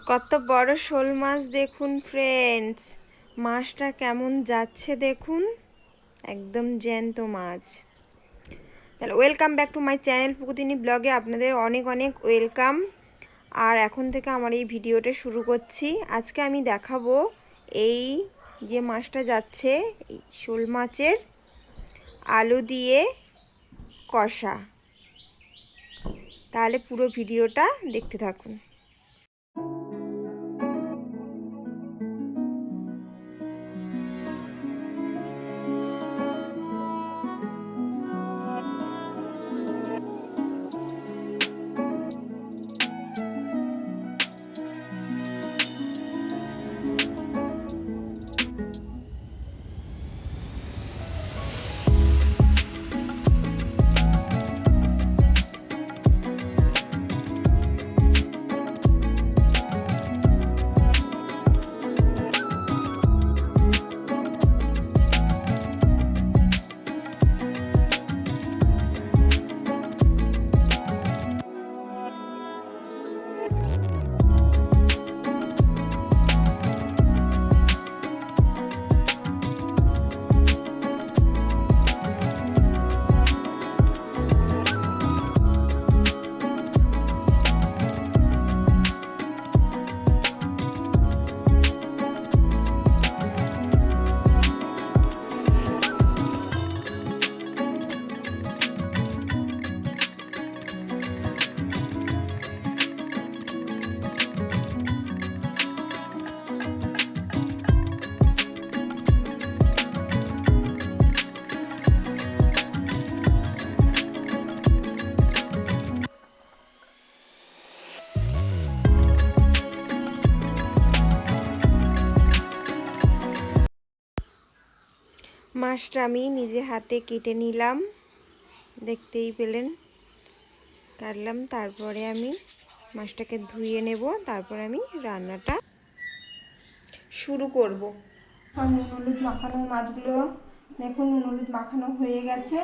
কত বড় শোল মাছ দেখুন ফ্রেন্ডস, মাছটা কেমন যাচ্ছে দেখুন, একদম জ্যান্ত মাছ। তাহলে welcome back to my channel পুকুদিনী ব্লগে আপনাদের অনেক অনেক ওয়েলকাম। আর এখন থেকে আমার এই ভিডিওটা শুরু করছি। আজকে আমি দেখাবো এই যে মাছটা যাচ্ছে, এই শোল মাছের আলু দিয়ে কষা। তাহলে পুরো ভিডিওটা দেখতে থাকুন। মাছটা আমি নিজে হাতে কেটে নিলাম, দেখতেই পেলেন কাটলাম। তারপরে আমি মাছটাকে ধুয়ে নেব, তারপরে আমি রান্নাটা শুরু করব। নুন হলুদ মাখানো মাছগুলো দেখুন, নুন হলুদ মাখানো হয়ে গেছে।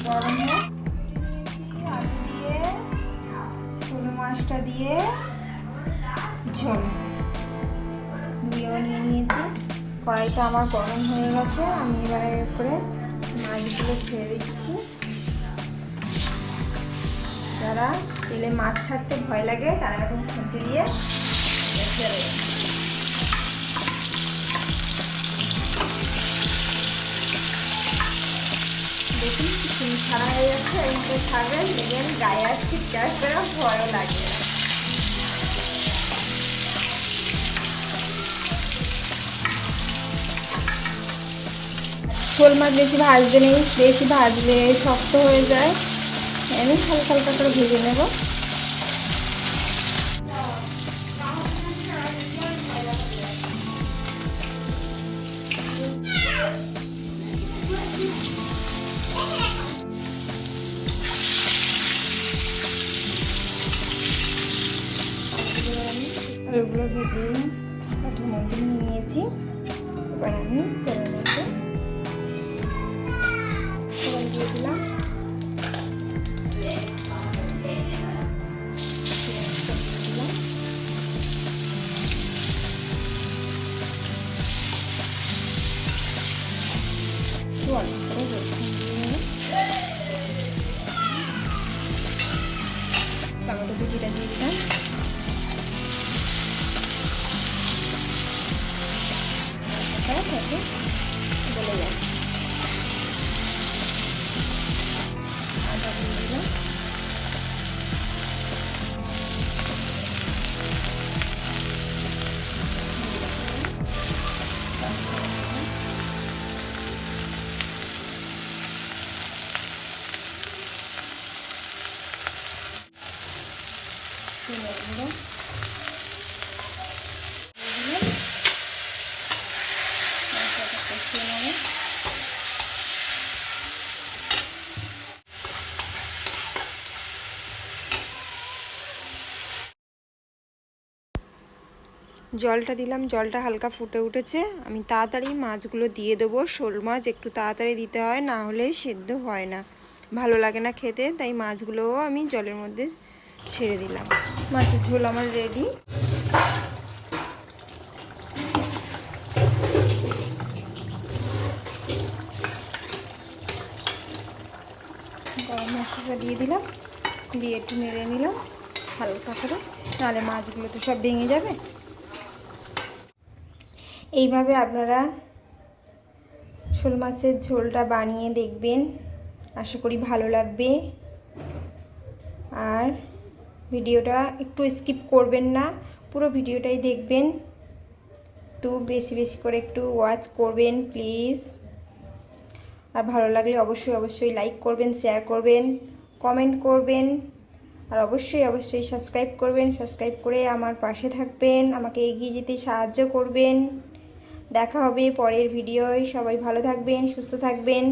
গরম নিয়েছি আলু দিয়ে, শোল মাছটা দিয়ে ঝোল দিয়েও নিয়ে নিয়েছি। কড়াইটা আমার গরম হয়ে গেছে, আমি এবারে করে মাছগুলো ছেড়ে দিচ্ছি। যারা তেলে মাছ ছাড়তে ভয় লাগে তারা এরকম খুন্তি দিয়ে ছেড়ে দেয়। দেখুন চিনি ছাড়া হয়ে যাচ্ছে, এইভাবে ছাড়বেন, দেখবেন গায়ে আর ছিটকে আসবে না, ভয়ও লাগবে না। শোল মাছ বেশি ভাজতে নেই, বেশি ভাজলে শক্ত হয়ে যায়। আমি হালকা হালকা করে ভেজে নেব। আলুগুলো ভেজে কাঠের মধ্যে নিয়েছি। এবার আমি তেলের মধ্যে ফোড়ন দিয়ে দিলাম। টমেটো কুচিটা দিয়ে দিলাম। বলে যাচ্ছে জলটা দিলাম, জলটা হালকা ফুটে উঠেছে। আমি তাড়াতাড়ি মাছগুলো দিয়ে দেবো। শোল মাছ একটু তাড়াতাড়ি দিতে হয়, না হলে সেদ্ধ হয় না, ভালো লাগে না খেতে। তাই মাছগুলোও আমি জলের মধ্যে ছেড়ে দিলাম। মাছের ঝোল আমার রেডি। গরম মশলাটা দিয়ে দিলাম, দিয়ে একটু নেড়ে নিলাম হালকা করে, নাহলে মাছগুলো তো সব ভেঙে যাবে। এইভাবে আপনারা শোল মাছের ঝোলটা বানিয়ে দেখবেন, আশা করি ভালো লাগবে। আর ভিডিওটা একটু স্কিপ করবেন না, পুরো ভিডিওটাই দেখবেন, একটু বেশি বেশি করে একটু ওয়াচ করবেন প্লিজ। আর ভালো লাগলে অবশ্যই অবশ্যই লাইক করবেন, শেয়ার করবেন, কমেন্ট করবেন, আর অবশ্যই অবশ্যই সাবস্ক্রাইব করবেন। সাবস্ক্রাইব করে আমার পাশে থাকবেন, আমাকে এগিয়ে যেতে সাহায্য করবেন। দেখা হবে পরের ভিডিওয়। সবাই ভালো থাকবেন, সুস্থ থাকবেন।